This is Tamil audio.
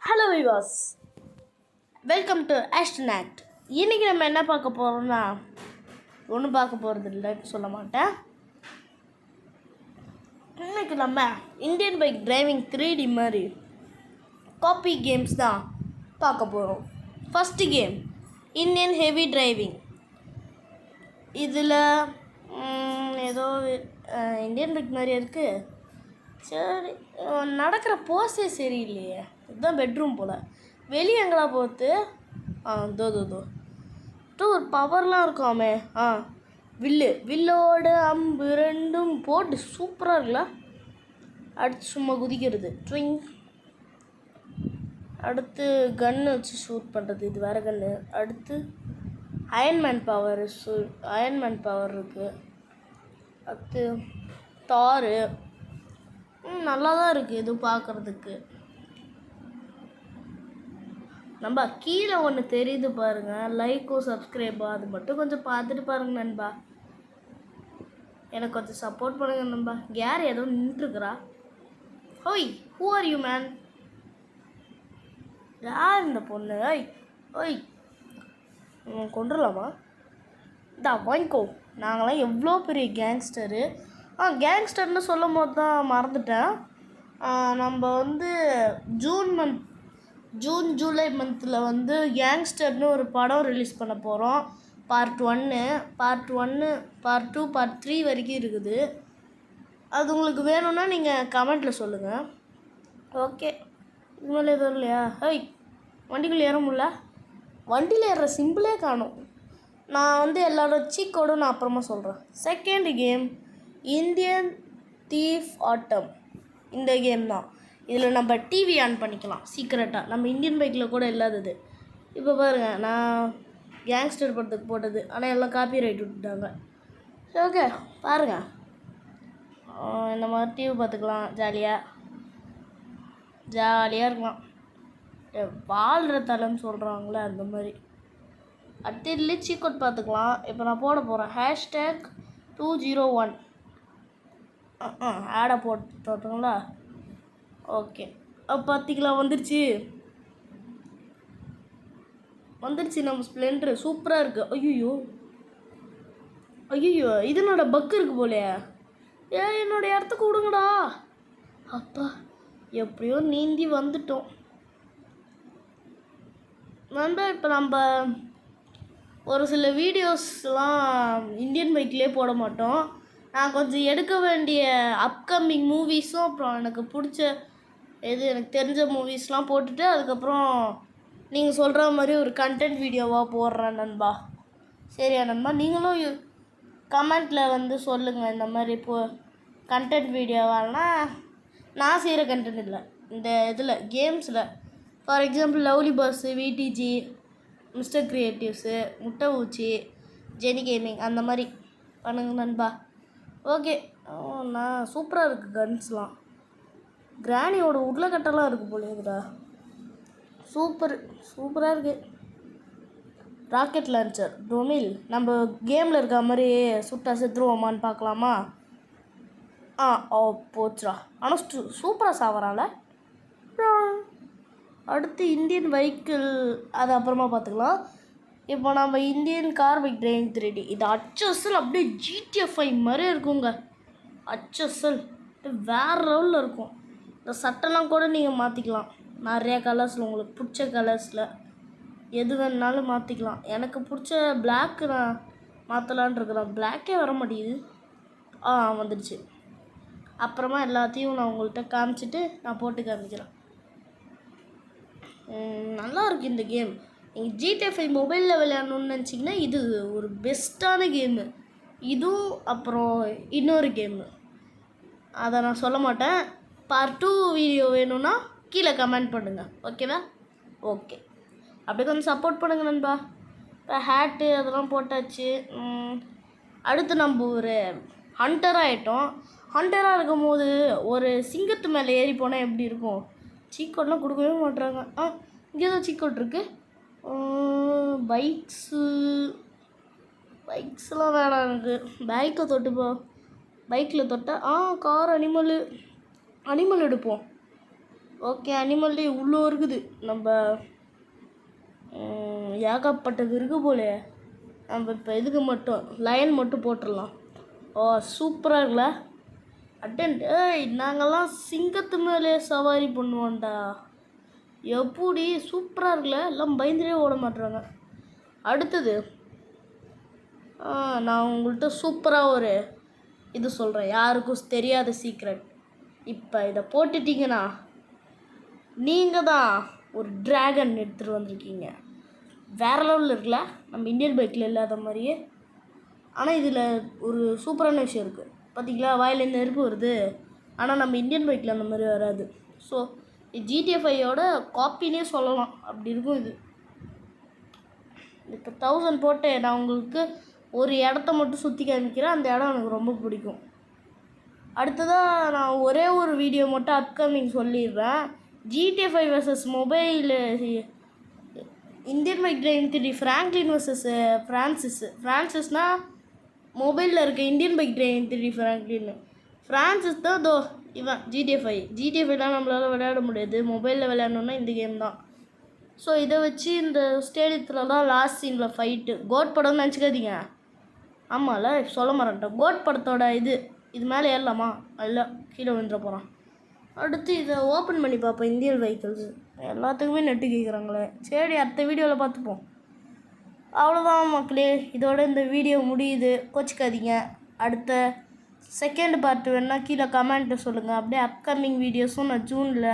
Hello Vilas, welcome to astronaut. இன்றைக்கி நம்ம என்ன பார்க்க போகிறோம்னா, ஒன்றும் பார்க்க போகிறது இல்லைன்னு சொல்ல மாட்டேன். இன்றைக்கி நம்ம இந்தியன் பைக் டிரைவிங் 3D மாதிரி காப்பி கேம்ஸ் தான் பார்க்க போகிறோம். First game Indian heavy driving. இதில் ஏதோ இந்தியன் பைக் மாதிரியே இருக்குது. சரி, நடக்கிற போஸே சரியில்லையே. இதுதான் பெட்ரூம் போல். வெளியே எங்களா போகுது? தோ ஒரு பவர்லாம் இருக்காமே. வில்லோட அம்பு ரெண்டும் போட்டு சூப்பராக இருக்குல்ல. அடுத்து சும்மா குதிக்கிறது ட்விங். அடுத்து கன்று வச்சு ஷூட் பண்ணுறது, இது வேறு கன்று. அடுத்து அயன்மேன் பவர் இருக்குது. அடுத்து தாரு. நல்லா தான் இருக்குது இது பார்க்குறதுக்கு. நண்பா கீழே ஒன்று தெரியுது பாருங்கள், லைக்கோ சப்ஸ்கிரைபா, அது மட்டும் கொஞ்சம் பார்த்துட்டு பாருங்கள் நண்பா. எனக்கு கொஞ்சம் சப்போர்ட் பண்ணுங்கள் நண்பா. யார் ஏதோ நின்றுருக்குறா? ஹோய், ஹூ ஆர் யூ மேன்? யார் இந்த பொண்ணு? ஓய் கொண்டுடலாமா? வாங்கிக்கோ. நாங்களாம் எவ்வளோ பெரிய கேங்ஸ்டரு. கேங்ஸ்டர்னு சொல்லும் போது தான் மறந்துட்டேன். நம்ம ஜூன் ஜூலை மந்தில் கேங்ஸ்டர்னு ஒரு படம் ரிலீஸ் பண்ண போகிறோம். பார்ட் 1, பார்ட் 2, பார்ட் 3 வரைக்கும் இருக்குது. அது உங்களுக்கு வேணும்னா நீங்கள் கமெண்ட்டில் சொல்லுங்கள். ஓகே, இது மேலே எதுவும் இல்லையா? வண்டிக்குள்ளே ஏற முடியல. வண்டியில் ஏறுற சிம்பிளே காணும். நான் எல்லாரோட சீக்கோடும் நான் அப்புறமா சொல்கிறேன். செகண்ட் கேம் இந்தியன் தீஃப் ஆட்டம். இந்த கேம் தான். இதில் நம்ம டிவி ஆன் பண்ணிக்கலாம் சீக்கிரட்டாக. நம்ம இந்தியன் பைக்கில் கூட இல்லாதது. இப்போ பாருங்கள், நான் கேங்ஸ்டர் படத்துக்கு போட்டது, ஆனால் எல்லாம் காப்பி ரைட் விட்டுட்டாங்க. சரி, ஓகே பாருங்கள். இந்த மாதிரி டிவி பார்த்துக்கலாம். ஜாலியாக இருக்கலாம். வாழ்கிற தலைன்னு சொல்கிறாங்களே அந்த மாதிரி. அடுத்து சீக்கோட் பார்த்துக்கலாம். இப்போ நான் போட போகிறேன் #201. ஆடை போட்டுங்களா? ஓகே, பார்த்தீங்களா? வந்துருச்சு நம்ம ஸ்ப்ளெண்டரு. சூப்பராக இருக்குது. ஐயோ இது என்னோட பக்கு இருக்குது போலையே. என்னோடய இடத்துக்கு விடுங்கடா. அப்பா, எப்படியோ நீந்தி வந்துட்டோம் நண்பா. இப்போ நம்ம ஒரு சில வீடியோஸ்லாம் இந்தியன் பைக்லேயே போட மாட்டோம். நான் கொஞ்சம் எடுக்க வேண்டிய அப்கமிங் மூவிஸும் அப்புறம் எனக்கு பிடிச்ச எனக்கு தெரிஞ்ச மூவிஸ்லாம் போட்டுட்டு அதுக்கப்புறம் நீங்கள் சொல்கிற மாதிரி ஒரு கண்டென்ட் வீடியோவாக போடுறேன் நண்பா. சரியா நண்பா? நீங்களும் கமெண்ட்டில் சொல்லுங்கள். இந்த மாதிரி கண்டென்ட் வீடியோவானா நான் செய்கிற கண்டென்ட் இல்லை, இந்த இதில் கேம்ஸில். For example lovely bus, VTG, mister creatives, முட்டை ஊச்சி, ஜெனி கேமிங், அந்த மாதிரி பண்ணுங்க நண்பா. ஓகே, நான் சூப்பராக இருக்குது கன்ஸ்லாம். கிராணியோட உருளைக்கட்டெல்லாம் இருக்குது போல இருக்குடா. சூப்பராக இருக்குது. ராக்கெட் லான்ச்சர் டொமில். நம்ம கேமில் இருக்க மாதிரி சுட்டா செத்துருவோமான்னு பார்க்கலாமா? போச்சுடா. ஆனால் சூப்பராக சாவறால. அடுத்து இந்தியன் வெஹிக்கிள், அது அப்புறமா பார்த்துக்கலாம். இப்போ நம்ம Indian car bike driving 3D. இது HSL அப்படியே GTA 5 மாதிரியே இருக்குங்க. HSL வேறு லெவலில் இருக்கும். இந்த சட்டெல்லாம் கூட நீங்கள் மாற்றிக்கலாம். நிறையா கலர்ஸில், உங்களுக்கு பிடிச்ச கலர்ஸில் எது வேணுனாலும் மாற்றிக்கலாம். எனக்கு பிடிச்ச பிளாக்கு நான் மாற்றலான் இருக்கிறேன். பிளாக்கே வர மாட்டேங்குது. வந்துடுச்சு. அப்புறமா எல்லாத்தையும் நான் உங்கள்கிட்ட காமிச்சிட்டு நான் போட்டு காமிக்கிறேன். நல்லா இருக்குது இந்த கேம். நீங்கள் GTA 5 மொபைலில் விளையாடணுன்னு நினச்சிங்கன்னா இது ஒரு பெஸ்ட்டான கேமு. இதுவும் அப்புறம் இன்னொரு கேமு, அதை நான் சொல்ல மாட்டேன். பார்ட் 2 வீடியோ வேணும்னா கீழே கமெண்ட் பண்ணுங்கள். ஓகேவா? ஓகே, அப்படியே கொஞ்சம் சப்போர்ட் பண்ணுங்கள் நண்பா. இப்போ ஹேட்டு அதெல்லாம் போட்டாச்சு. அடுத்து நம்ம ஒரு ஹண்டராக ஆகிட்டோம். ஹண்டராக இருக்கும் போது ஒரு சிங்கத்து மேலே ஏறி போனால் எப்படி இருக்கும்? சீக்கோட்லாம் கொடுக்கவே மாட்டுறாங்க. இங்கே தான் சீக்கோட் இருக்குது. பைக்ஸ்லாம் வேணாம் எனக்கு. பைக்கில் தொட்டால் கார் அனிமல் எடுப்போம். ஓகே, அனிமல்லே இவ்வளோ இருக்குது. நம்ம ஏகப்பட்டது இருக்குது போலே. நம்ம இப்போ இதுக்கு மட்டும் லயன் மட்டும் போட்டுடலாம். ஓ சூப்பராக இருக்குல்ல. ஏய் நாங்கள்லாம் சிங்கத்து மேலே சவாரி பண்ணுவோம்டா. எப்படி சூப்பராக இருக்குல்ல. எல்லாம் பயந்துட்டே ஓட மாட்டுறாங்க. அடுத்தது நான் உங்கள்கிட்ட சூப்பராக ஒரு இது சொல்கிறேன், யாருக்கும் தெரியாத சீக்ரெட். இப்போ இதை போட்டுட்டிங்கன்னா நீங்கள் தான் ஒரு ட்ராகன் எடுத்துகிட்டு வந்திருக்கீங்க. வேறு லெவலில் இருக்குல்ல, நம்ம இந்தியன் பைக்கில் இல்லாத மாதிரியே. ஆனால் இதில் ஒரு சூப்பரான விஷயம் இருக்குது பார்த்தீங்களா, வாயிலேருந்து நெருப்பு வருது. ஆனால் நம்ம இந்தியன் பைக்கில் அந்த மாதிரி வராது. ஸோ GTA 5யோட காப்பினே சொல்லலாம், அப்படி இருக்கும் இது. இப்போ 1000 போட்டு நான் உங்களுக்கு ஒரு இடத்த மட்டும் சுற்றி காமிக்கிறேன். அந்த இடம் எனக்கு ரொம்ப பிடிக்கும். அடுத்ததாக நான் ஒரே ஒரு வீடியோ மட்டும் அப்கமிங் சொல்லிடுறேன். GTA 5 vs mobile Indian bike driving 3D Franklin vs ஃப்ரான்சிஸ்னால் மொபைலில் இருக்க Indian bike driving 3D Francis தான் தோ இவன் GTA 5லாம் நம்மளால் விளையாட முடியாது. மொபைலில் விளையாடணுன்னா இந்த கேம் தான். ஸோ இதை வச்சு இந்த ஸ்டேடியத்தில் தான் லாஸ்ட் சீனில் ஃபைட்டு. கோட் படம்னு நினச்சிக்காதீங்க. ஆமாம்ல சொல்ல மாட்டேன். கோட் படத்தோட இது மேலே ஏறலாமா? இல்லை, கீழே விழுந்துட போகிறான். அடுத்து இதை ஓப்பன் பண்ணி பார்ப்போம். இந்தியன் வெஹிக்கிள்ஸ் எல்லாத்துக்குமே நெட்டு கேட்குறாங்களே. சரி, அடுத்த வீடியோவில் பார்த்துப்போம். அவ்வளோதான் மக்களே, இதோட இந்த வீடியோ முடியுது. கோச்சிக்காதீங்க. அடுத்த செகண்ட் பார்ட் வேணுன்னா கீழே கமெண்ட்டு சொல்லுங்கள். அப்படியே அப்கமிங் வீடியோஸும் நான் ஜூனில்